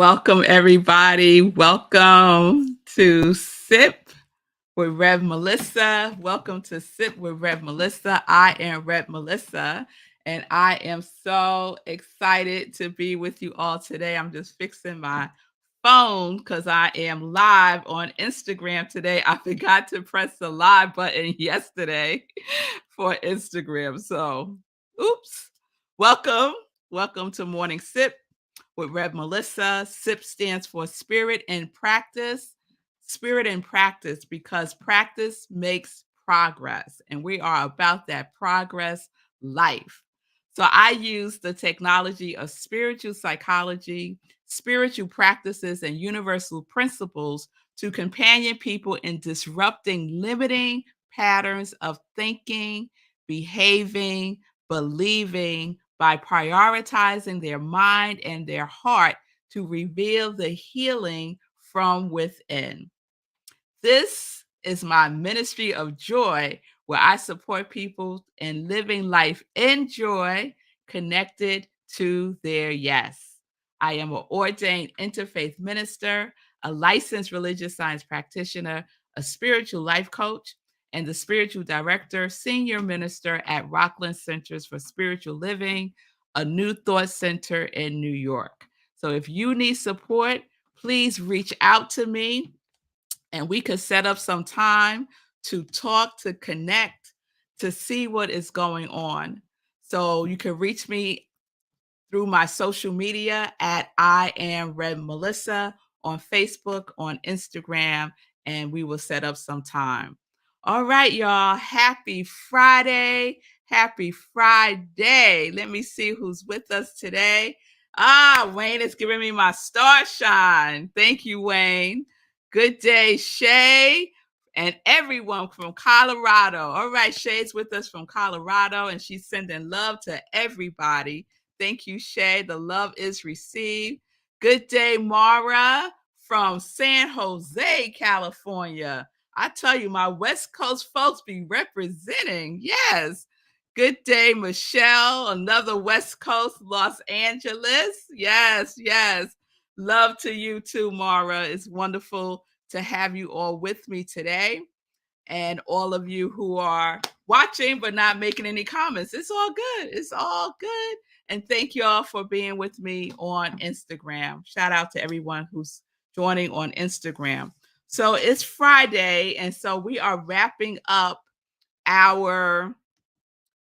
Welcome, everybody. Welcome to Sip with Rev Melissa. Welcome to Sip with Rev Melissa. I am Rev Melissa, and I am so excited to be with you all today. I'm just fixing my phone because I am live on Instagram today. I forgot to press the live button yesterday for Instagram. So, oops. Welcome. Welcome to Morning Sip with Rev Melissa. SIP stands for Spirit and Practice. Spirit and Practice, because practice makes progress, and we are about that progress life. So I use the technology of spiritual psychology, spiritual practices, and universal principles to companion people in disrupting limiting patterns of thinking, behaving, believing, by prioritizing their mind and their heart to reveal the healing from within. This is my ministry of joy, where I support people in living life in joy, connected to their yes. I am an ordained interfaith minister, a licensed religious science practitioner, a spiritual life coach, and the spiritual director, senior minister at Rockland Centers for Spiritual Living, a New Thought Center in New York. So if you need support, please reach out to me and we could set up some time to talk, to connect, to see what is going on. So you can reach me through my social media at I am Red Melissa on Facebook, on Instagram, and we will set up some time. All right, y'all. Happy Friday. Happy Friday. Let me see who's with us today. Wayne is giving me my star shine. Thank you, Wayne. Good day, Shay, and everyone from Colorado. All right, Shay's with us from Colorado, and she's sending love to everybody. Thank you, Shay. The love is received. Good day, Mara from San Jose, California. I tell you, my West Coast folks be representing. Yes. Good day, Michelle. Another West Coast, Los Angeles. Yes, yes. Love to you too, Mara. It's wonderful to have you all with me today. And all of you who are watching but not making any comments. It's all good. It's all good. And thank you all for being with me on Instagram. Shout out to everyone who's joining on Instagram. So it's Friday, and so we are wrapping up our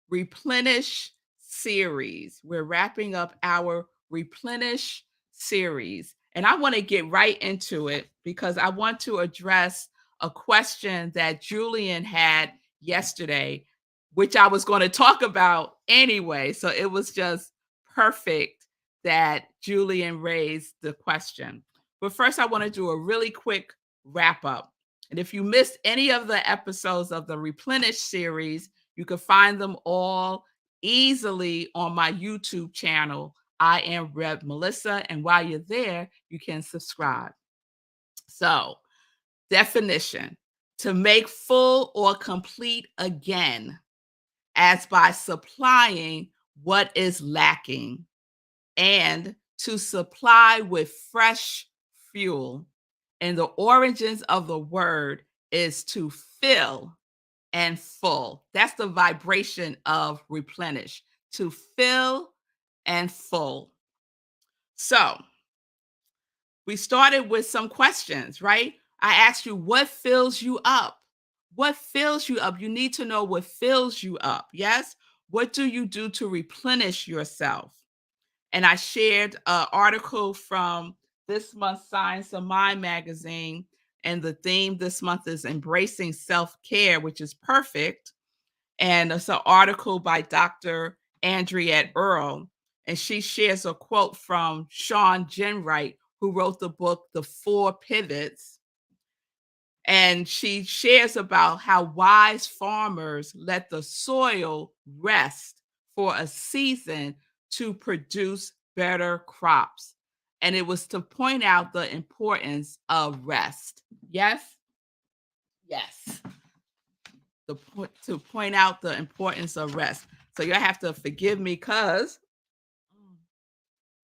Replenish series. We're wrapping up our Replenish series. And I want to get right into it because I want to address a question that Julian had yesterday, which I was going to talk about anyway. So it was just perfect that Julian raised the question. But first, I want to do a really quick wrap up. And if you missed any of the episodes of the Replenish series, you can find them all easily on my YouTube channel. I am Rev Melissa. And while you're there, you can subscribe. So, definition: to make full or complete again, as by supplying what is lacking, and to supply with fresh fuel. And the origins of the word is to fill and full. That's the vibration of replenish, to fill and full. So we started with some questions, right? I asked you, what fills you up? What fills you up? You need to know what fills you up. Yes. What do you do to replenish yourself? And I shared an article from this month's Science of Mind magazine. And the theme this month is embracing self-care, which is perfect. And it's an article by Dr. Andriette Earl. And she shares a quote from Sean Genwright, who wrote the book, The Four Pivots. And she shares about how wise farmers let the soil rest for a season to produce better crops. And it was to point out the importance of rest. Yes? Yes. To point out the importance of rest. So you have to forgive me because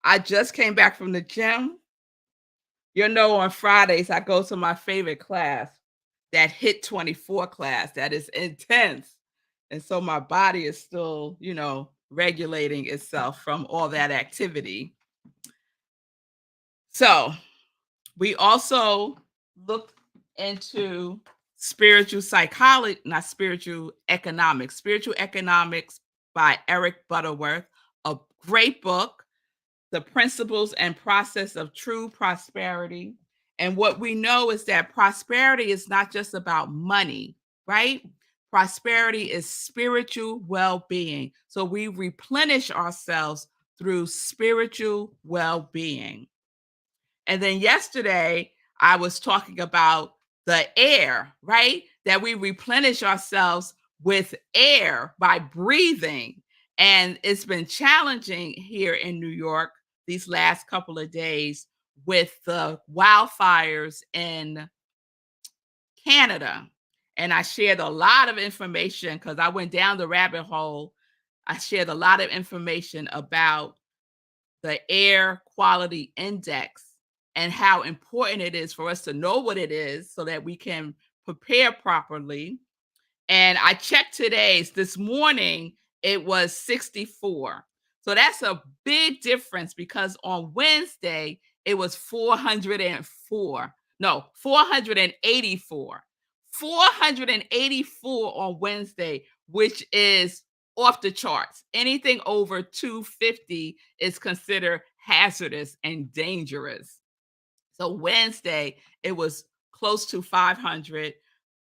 I just came back from the gym On Fridays, I go to my favorite class, that hit 24 class that is intense. And so my body is still, regulating itself from all that activity. So we also looked into spiritual psychology, not spiritual economics by Eric Butterworth, a great book, The Principles and Process of True Prosperity. And what we know is that prosperity is not just about money, right? Prosperity is spiritual well being. So we replenish ourselves through spiritual well being. And then yesterday, I was talking about the air, right? That we replenish ourselves with air by breathing. And it's been challenging here in New York these last couple of days with the wildfires in Canada. And I shared a lot of information because I went down the rabbit hole. I shared a lot of information about the air quality index and how important it is for us to know what it is so that we can prepare properly. And I checked today's. This morning, it was 64. So that's a big difference because on Wednesday, it was 404. No, 484. 484 on Wednesday, which is off the charts. Anything over 250 is considered hazardous and dangerous. So Wednesday, it was close to 500.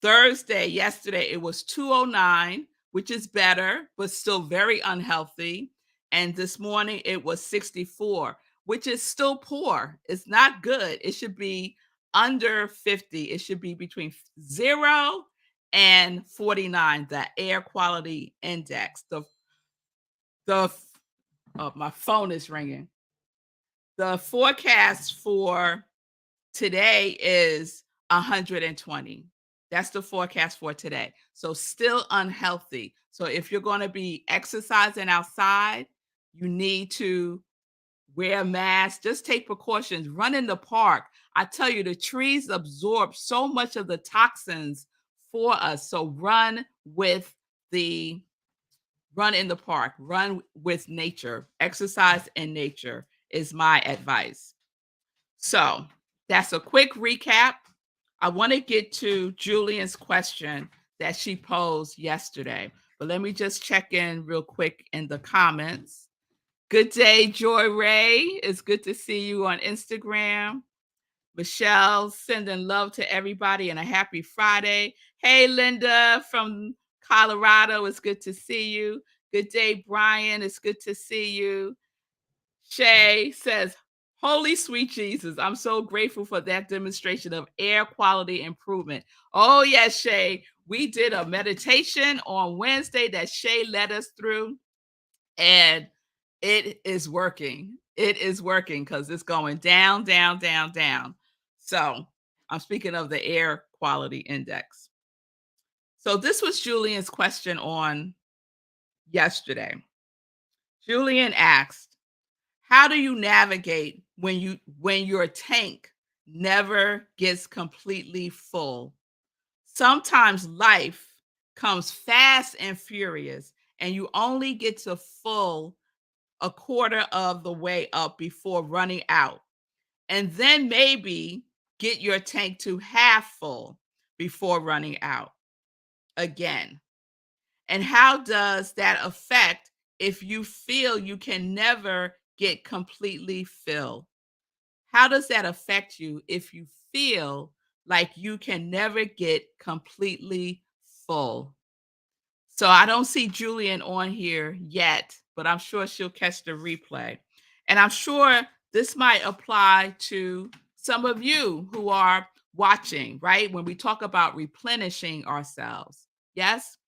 Thursday, yesterday, it was 209, which is better, but still very unhealthy. And this morning, it was 64, which is still poor. It's not good. It should be under 50. It should be between 0 and 49, the air quality index. The my phone is ringing. The forecast for today is 120. That's the forecast for today. So still unhealthy. So if you're going to be exercising outside, you need to wear a mask, just take precautions, run in the park. I tell you, the trees absorb so much of the toxins for us. So the run in the park, run with nature, exercise in nature is my advice. So that's a quick recap. I want to get to Julian's question that she posed yesterday, but let me just check in real quick in the comments. Good day, Joy Ray. It's good to see you on Instagram. Michelle sending love to everybody and a happy Friday. Hey, Linda from Colorado. It's good to see you. Good day, Brian. It's good to see you. Shay says, Holy sweet Jesus, I'm so grateful for that demonstration of air quality improvement. Oh, yes, Shay. We did a meditation on Wednesday that Shay led us through, and it is working. It is working because it's going down, down, down, down. So I'm speaking of the air quality index. So this was Julian's question on yesterday. Julian asked, how do you navigate when your tank never gets completely full? Sometimes life comes fast and furious, and you only get to full a quarter of the way up before running out. And then maybe get your tank to half full before running out again. And how does that affect if you feel you can never get completely filled? How does that affect you if you feel like you can never get completely full? So I don't see Julian on here yet, but I'm sure she'll catch the replay. And I'm sure this might apply to some of you who are watching, right? When we talk about replenishing ourselves. Yes?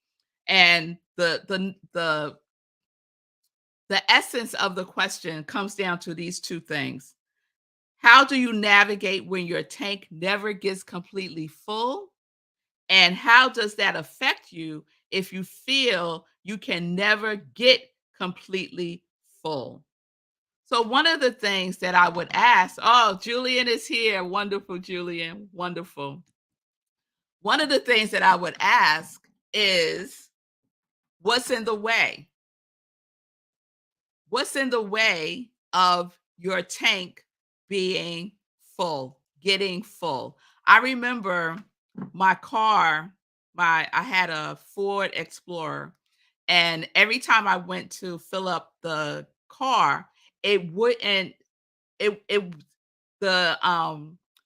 And the essence of the question comes down to these two things. How do you navigate when your tank never gets completely full? And how does that affect you if you feel you can never get completely full? So one of the things that I would ask, oh, Julian is here. Wonderful, Julian. Wonderful. One of the things that I would ask is, what's in the way? What's in the way of your tank being full, getting full? I remember my car, my I had a Ford Explorer, and every time I went to fill up the car, it wouldn't it the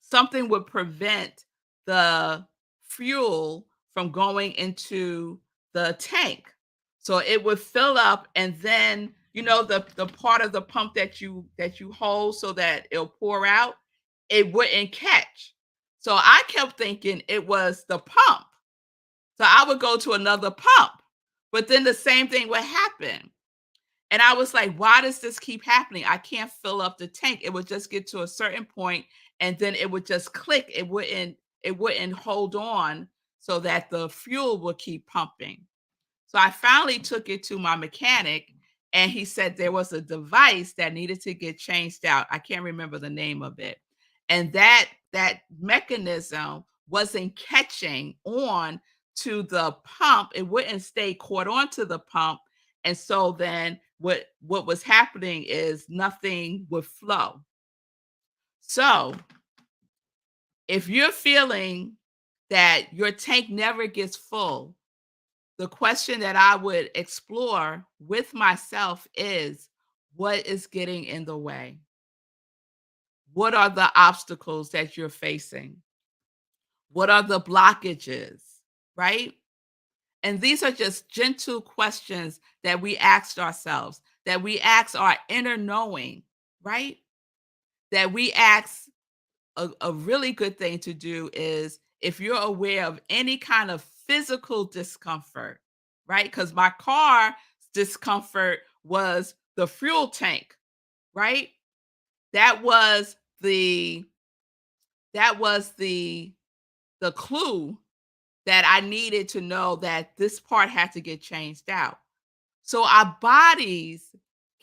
something would prevent the fuel from going into the tank. So it would fill up, and then the part of the pump that you hold so that it'll pour out, it wouldn't catch. So I kept thinking it was the pump. So I would go to another pump, but then the same thing would happen. And I was like, why does this keep happening? I can't fill up the tank. It would just get to a certain point and then it would just click. It wouldn't hold on so that the fuel would keep pumping. So I finally took it to my mechanic, and he said there was a device that needed to get changed out. I can't remember the name of it. And that mechanism wasn't catching on to the pump. It wouldn't stay caught onto the pump. And so then what was happening is nothing would flow. So if you're feeling that your tank never gets full, the question that I would explore with myself is, what is getting in the way? What are the obstacles that you're facing? What are the blockages? Right? And these are just gentle questions that we asked ourselves, that we ask our inner knowing, right? That we ask. A really good thing to do is, if you're aware of any kind of physical discomfort, right? Because my car discomfort was the fuel tank, right? That was the clue that I needed to know that this part had to get changed out. So our bodies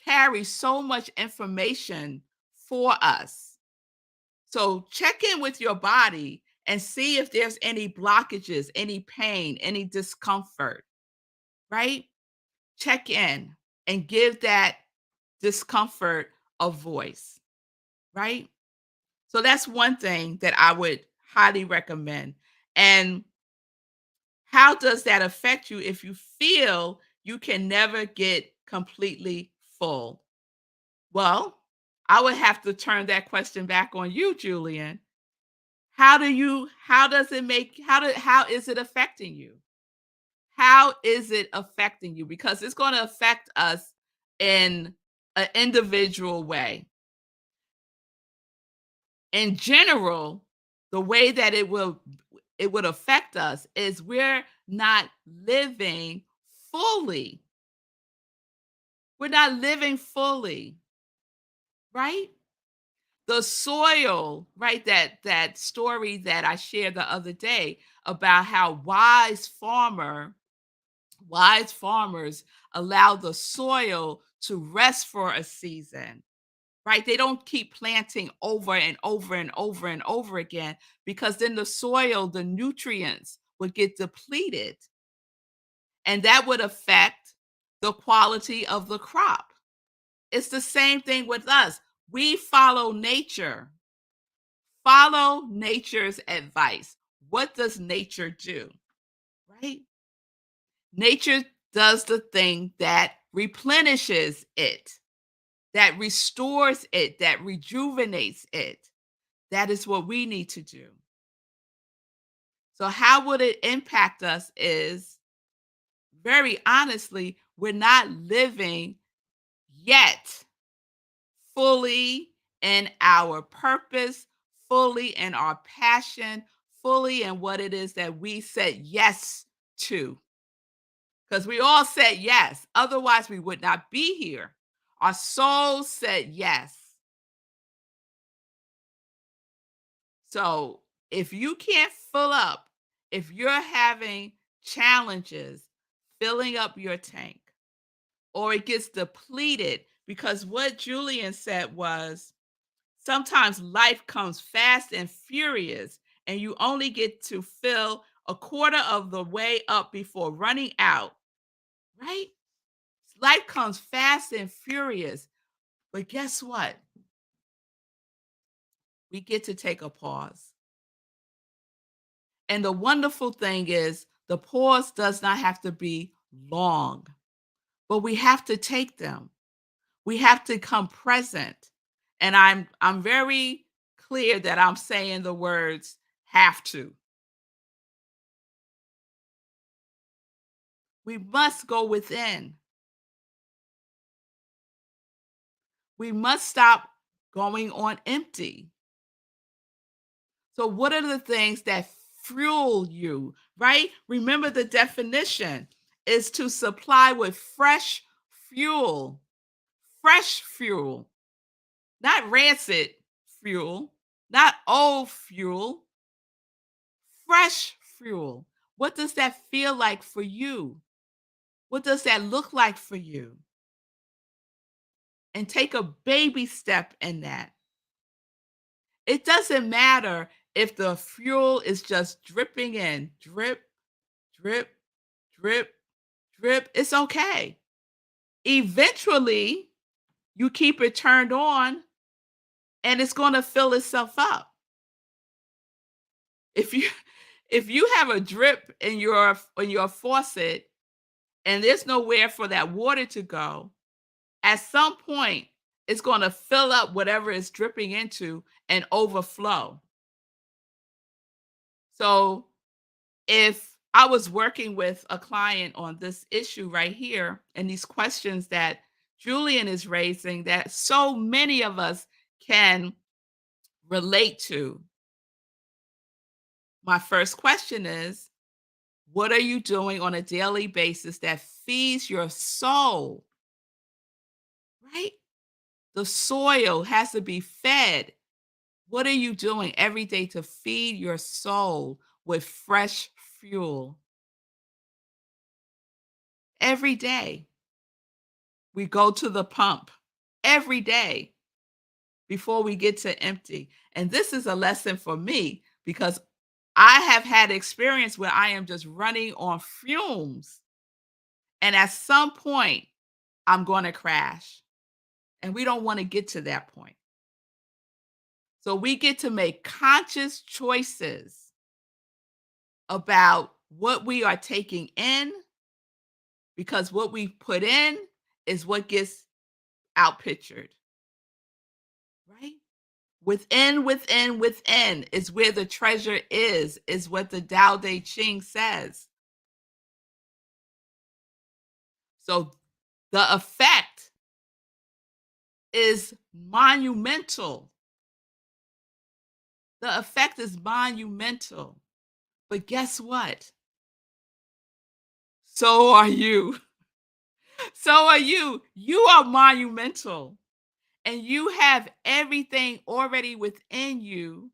carry so much information for us. So check in with your body and see if there's any blockages, any pain, any discomfort, right? Check in and give that discomfort a voice, right? So that's one thing that I would highly recommend. And how does that affect you if you feel you can never get completely full? Well, I would have to turn that question back on you, Julian. How is it affecting you? How is it affecting you? Because it's going to affect us in an individual way. In general, the way that it would affect us is, we're not living fully. We're not living fully, right? The soil, right? That story that I shared the other day about how wise farmers allow the soil to rest for a season, right? They don't keep planting over and over and over and over again, because then the soil, the nutrients would get depleted, and that would affect the quality of the crop. It's the same thing with us. We follow nature's advice. What does nature do? Right? Nature does the thing that replenishes it, that restores it, that rejuvenates it. That is what we need to do. So, how would it impact us? Is, very honestly, we're not living yet fully in our purpose, fully in our passion, fully in what it is that we said yes to. Because we all said yes. Otherwise, we would not be here. Our souls said yes. So if you can't fill up, if you're having challenges filling up your tank, or it gets depleted, because what Julian said was sometimes life comes fast and furious, and you only get to fill a quarter of the way up before running out, right? Life comes fast and furious, but guess what? We get to take a pause. And the wonderful thing is, the pause does not have to be long, but we have to take them. We have to come present. And I'm very clear that I'm saying the words have to. We must go within. We must stop going on empty. So what are the things that fuel you, right? Remember the definition is to supply with fresh fuel, not rancid fuel, not old fuel, fresh fuel. What does that feel like for you? What does that look like for you? And take a baby step in that. It doesn't matter if the fuel is just dripping in, drip, drip, drip, drip. It's okay. Eventually, you keep it turned on and it's going to fill itself up. If you if you have a drip in your faucet and there's nowhere for that water to go, at some point it's going to fill up whatever it's dripping into and overflow. So if I was working with a client on this issue right here and these questions that Julian is raising that so many of us can relate to, my first question is, what are you doing on a daily basis that feeds your soul? Right? The soil has to be fed. What are you doing every day to feed your soul with fresh fuel? Every day. We go to the pump every day before we get to empty. And this is a lesson for me because I have had experience where I am just running on fumes. And at some point, I'm going to crash. And we don't want to get to that point. So we get to make conscious choices about what we are taking in because what we put in is what gets out pictured, right? Within is where the treasure is what the Tao Te Ching says. So the effect is monumental. The effect is monumental. But guess what? So are you. So are you. You are monumental. And you have everything already within you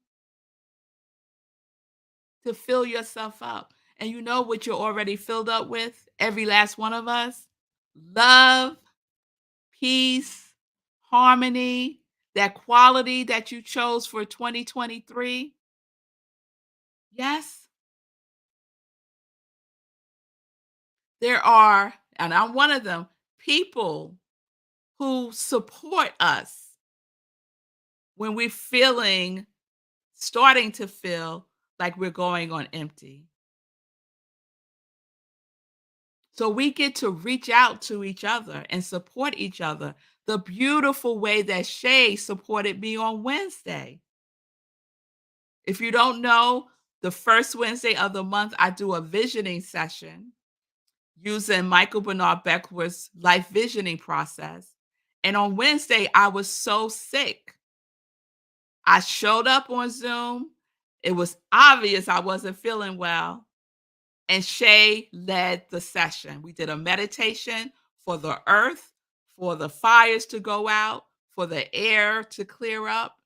to fill yourself up. And you know what you're already filled up with? Every last one of us? Love, peace, harmony, that quality that you chose for 2023. Yes, there are, and I'm one of them, people who support us when we're starting to feel like we're going on empty. So we get to reach out to each other and support each other the beautiful way that Shay supported me on Wednesday. If you don't know, the first Wednesday of the month, I do a visioning session using Michael Bernard Beckwith's life visioning process. And on Wednesday, I was so sick. I showed up on Zoom. It was obvious I wasn't feeling well. And Shay led the session. We did a meditation for the earth, for the fires to go out, for the air to clear up.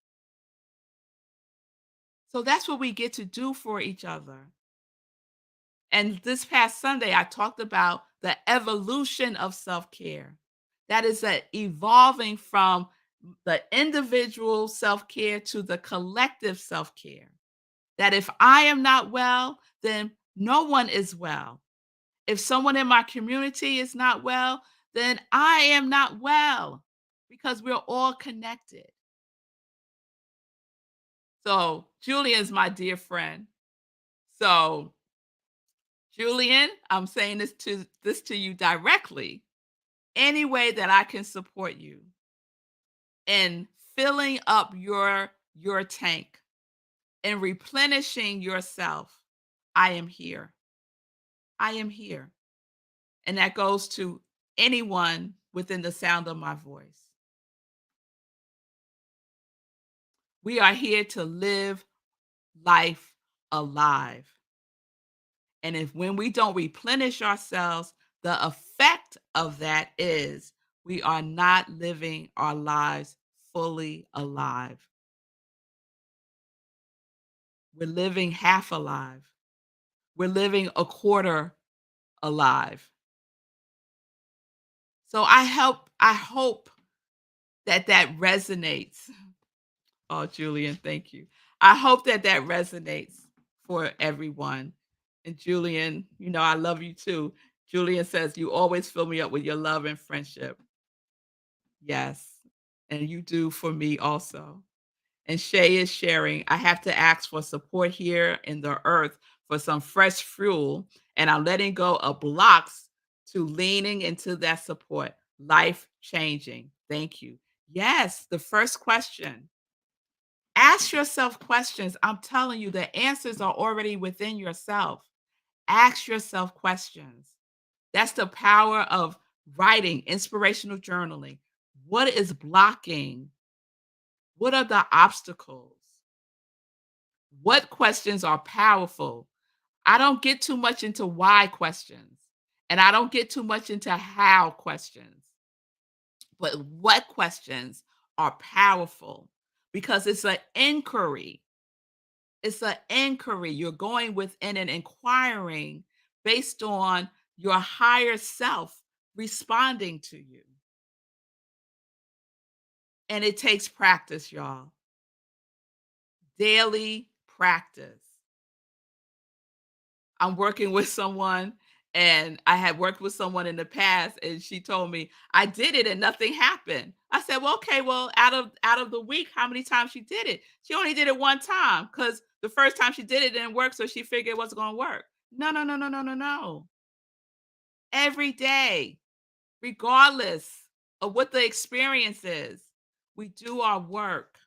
So that's what we get to do for each other. And this past Sunday, I talked about the evolution of self care. That is a evolving from the individual self-care to the collective self-care. That if I am not well, then no one is well. If someone in my community is not well, then I am not well because we're all connected. So, Julian's my dear friend. So, Julian, I'm saying this to you directly. Any way that I can support you in filling up your tank and replenishing yourself, I am here. I am here. And that goes to anyone within the sound of my voice. We are here to live life alive. And if when we don't replenish ourselves, the effect of that is we are not living our lives fully alive. We're living half alive. We're living a quarter alive. So I hope that resonates. Oh, Julian, thank you. I hope that resonates for everyone. And Julian, I love you too. Julian says, "You always fill me up with your love and friendship." Yes. And you do for me also. And Shay is sharing, "I have to ask for support here in the earth for some fresh fuel, and I'm letting go of blocks to leaning into that support. Life changing. Thank you." Yes, the first question. Ask yourself questions. I'm telling you, the answers are already within yourself. Ask yourself questions. That's the power of writing, inspirational journaling. What is blocking? What are the obstacles? What questions are powerful? I don't get too much into why questions, and I don't get too much into how questions, but what questions are powerful because it's an inquiry. It's an inquiry. You're going within and inquiring based on your higher self responding to you. And it takes practice, y'all. Daily practice. I'm working with someone and I had worked with someone in the past and she told me, "I did it and nothing happened." I said, "Well, okay, well, out of the week, how many times she did it?" She only did it one time cuz the first time she did it didn't work, so she figured it wasn't going to work. No, no, no, no, no, no, no. Every day, regardless of what the experience is, we do our work.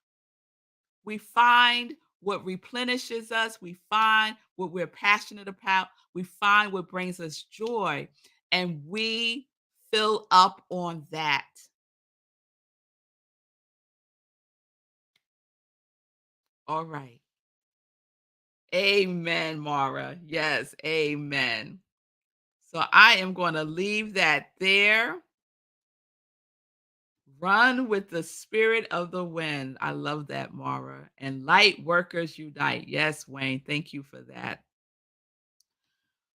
We find what replenishes us. We find what we're passionate about. We find what brings us joy. And we fill up on that. All right. Amen, Mara. Yes, amen. So I am going to leave that there. Run with the spirit of the wind. I love that, Mara. And light workers unite. Yes, Wayne. Thank you for that.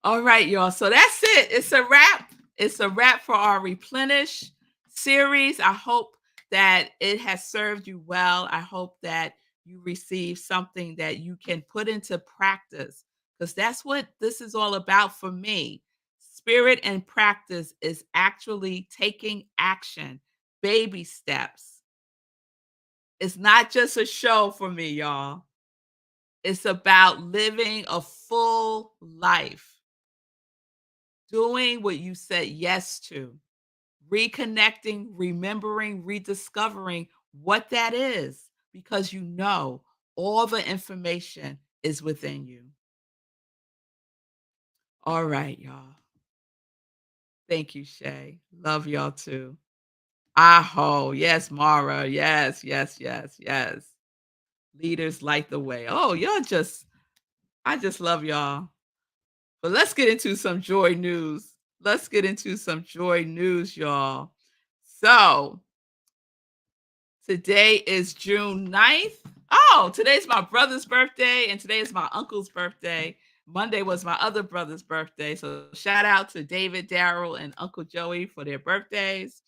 All right, y'all. So that's it. It's a wrap. It's a wrap for our Replenish series. I hope that it has served you well. I hope that you receive something that you can put into practice because that's what this is all about for me. Spirit and practice is actually taking action, baby steps. It's not just a show for me, y'all. It's about living a full life. Doing what you said yes to, reconnecting, remembering, rediscovering what that is, because you know all the information is within you. All right, y'all. Thank you, Shay. Love y'all too. Aho. Yes, Mara. Yes, yes, yes, yes. Leaders light the way. Oh, I just love y'all. But let's get into some joy news. Let's get into some joy news, y'all. So, today is June 9th. Oh, today's my brother's birthday, and today is my uncle's birthday. Monday was my other brother's birthday. So, shout out to David, Daryl, and Uncle Joey for their birthdays.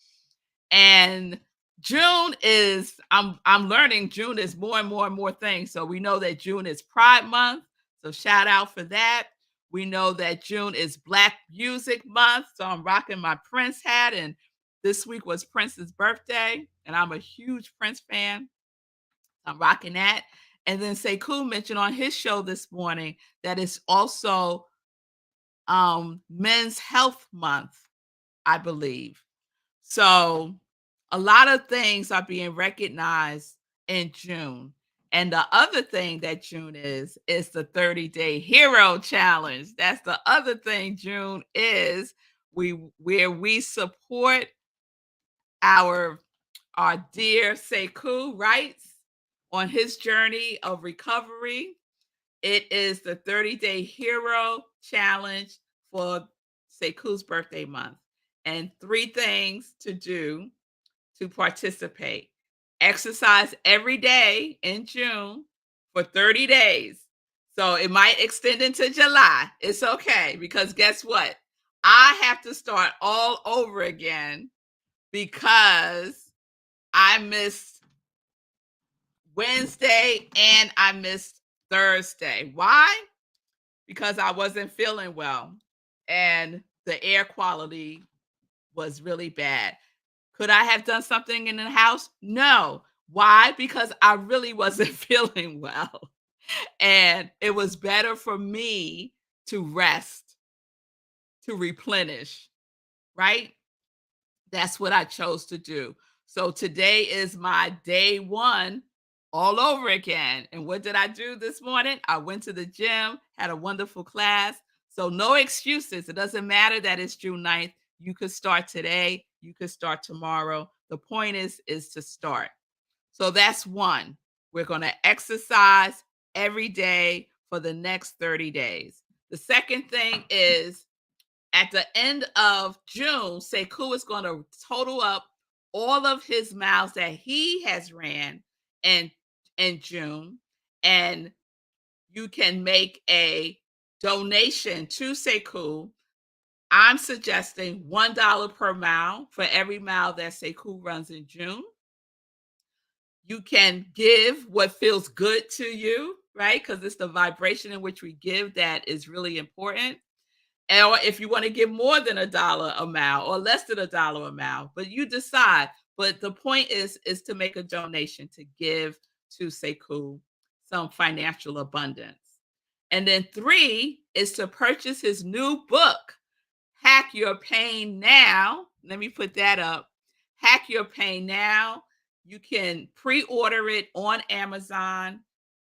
And June is I'm learning June is more and more and more things. So we know that June is Pride Month. So shout out for that. We know that June is Black Music Month. So I'm rocking my Prince hat. And this week was Prince's birthday. And I'm a huge Prince fan. I'm rocking that. And then Sekou mentioned on his show this morning that it's also Men's Health Month, I believe. So a lot of things are being recognized in June. And the other thing that June is the 30-day hero challenge. That's the other thing June is. Where we support our our dear Sekou Writes on his journey of recovery. It is the 30-day hero challenge for Sekou's birthday month. And three things to do to participate. Exercise every day in June for 30 days. So it might extend into July. It's okay because guess what? I have to start all over again because I missed Wednesday and I missed Thursday. Why? Because I wasn't feeling well and the air quality was really bad. Could I have done something in the house? No. Why? Because I really wasn't feeling well. And it was better for me to rest, to replenish, right? That's what I chose to do. So today is my day one all over again. And what did I do this morning? I went to the gym, had a wonderful class. So no excuses. It doesn't matter that it's June 9th. You could start today, you could start tomorrow. The point is to start. So that's one. We're going to exercise every day for the next 30 days. The second thing is at the end of June, Sekou is going to total up all of his miles that he has ran in June, and you can make a donation to Sekou. I'm suggesting $1 per mile for every mile that Sekou runs in June. You can give what feels good to you, right? Because it's the vibration in which we give that is really important. Or if you want to give more than $1 a mile or less than $1 a mile, but you decide. But the point is to make a donation to give to Sekou some financial abundance. And then three is to purchase his new book, Hack Your Pain Now. Let me put that up. Hack Your Pain Now. You can pre-order it on Amazon.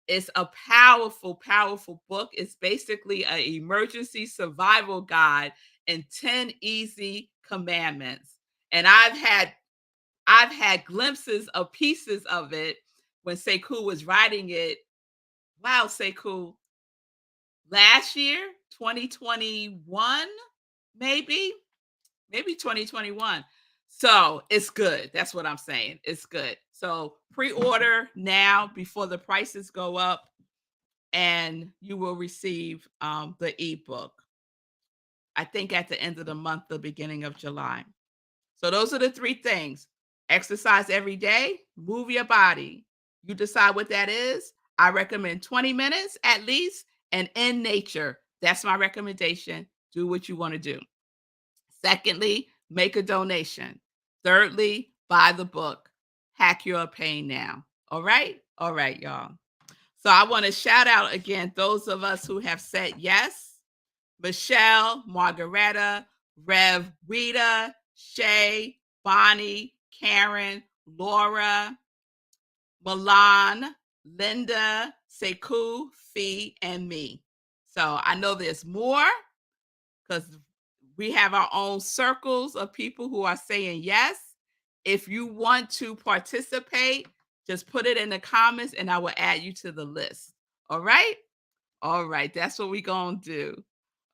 It's a powerful, powerful book. It's basically an emergency survival guide and 10 easy commandments. And I've had glimpses of pieces of it when Sekou was writing it. Wow, Sekou, last year, 2021, maybe 2021. So it's good. That's what I'm saying. It's good. So pre-order now before the prices go up, and you will receive the ebook. I think at the end of the month, the beginning of July. So those are the three things: exercise every day, move your body. You decide what that is. I recommend 20 minutes at least, and in nature. That's my recommendation. Do what you want to do. Secondly, make a donation. Thirdly, buy the book, Hack Your Pain Now. All right? All right, y'all. So I want to shout out again those of us who have said yes: Michelle, Margaretta, Rev, Rita, Shay, Bonnie, Karen, Laura, Milan, Linda, Sekou, Fee, and me. So I know there's more because we have our own circles of people who are saying yes. If you want to participate, just put it in the comments and I will add you to the list. All right? All right. That's what we're going to do.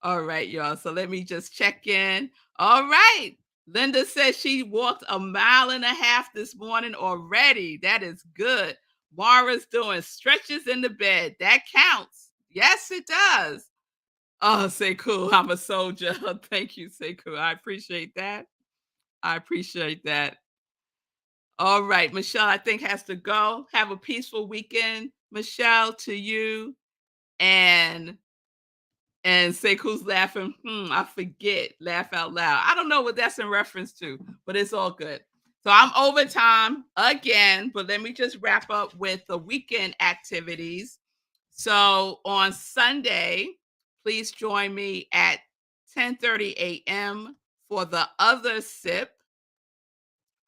All right, y'all. So let me just check in. All right. Linda says she walked 1.5 miles this morning already. That is good. Mara's doing stretches in the bed. That counts. Yes, it does. Oh, Sekou, I'm a soldier. Thank you, Sekou. I appreciate that. I appreciate that. All right, Michelle, I think has to go. Have a peaceful weekend, Michelle, to you. And Sekou's laughing. I forget. Laugh out loud. I don't know what that's in reference to, but it's all good. So I'm overtime again, but let me just wrap up with the weekend activities. So on Sunday, please join me at 10:30 a.m. for the other sip.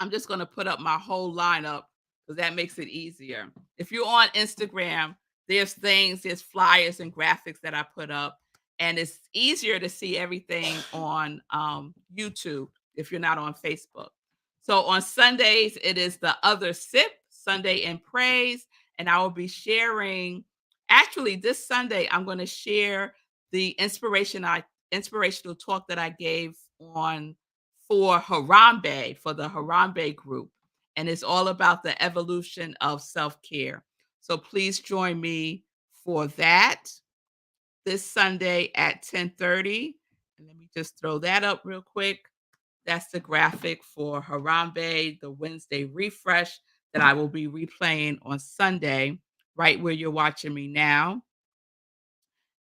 I'm just going to put up my whole lineup because that makes it easier. If you're on Instagram, there's flyers and graphics that I put up, and it's easier to see everything on YouTube if you're not on Facebook. So on Sundays, it is the other sip, Sunday in praise, and I will be sharing. Actually, this Sunday, I'm going to share the inspirational talk that I gave on for Harambe, for the Harambe group. And it's all about the evolution of self care. So please join me for that this Sunday at 10:30. And let me just throw that up real quick. That's the graphic for Harambe, the Wednesday refresh that I will be replaying on Sunday, right where you're watching me now.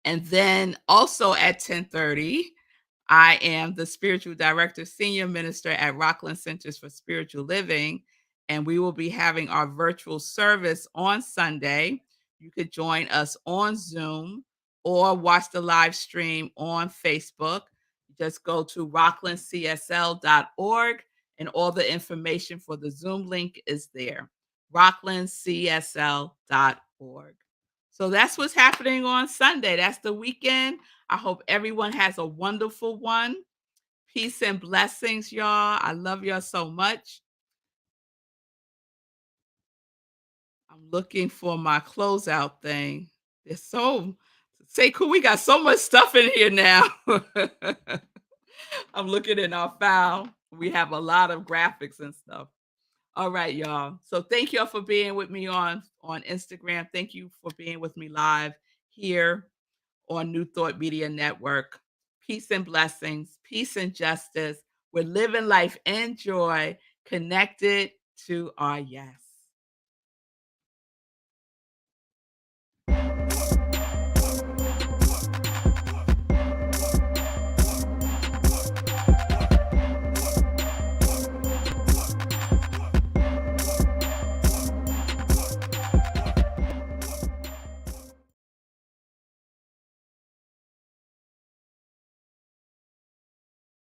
And then also at 10:30, I am the spiritual director, senior minister at Rockland Centers for Spiritual Living, and we will be having our virtual service on Sunday. You could join us on Zoom or watch the live stream on Facebook. Just go to rocklandcsl.org, and all the information for the Zoom link is there. rocklandcsl.org. So that's what's happening on Sunday. That's the weekend. I hope everyone has a wonderful one. Peace and blessings, y'all. I love y'all so much. I'm looking for my closeout thing. It's so Sekou, we got so much stuff in here now. I'm looking in our file. We have a lot of graphics and stuff. All right, y'all. So thank y'all for being with me on Instagram. Thank you for being with me live here on New Thought Media Network. Peace and blessings, peace and justice. We're living life in joy, connected to our yes.